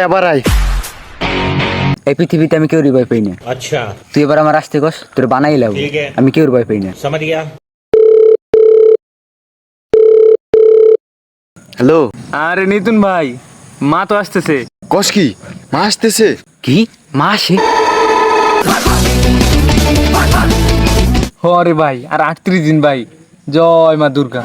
আবার আয়। এই পৃথিবীতে আমি কেউরই ভয় পাই না। अच्छा তুই এবার আমার আসতে কস, তোর বানাই লাগবো। ठीक है আমি কেউর ভয় পাই না। समझ गया। হ্যালো, আরে নিতুন ভাই, মা তো আসতেছে। কস কি? মা আসতেছে? কি মা আসে? রে ভাই, আর 38 দিন ভাই। জয় মা দুর্গা।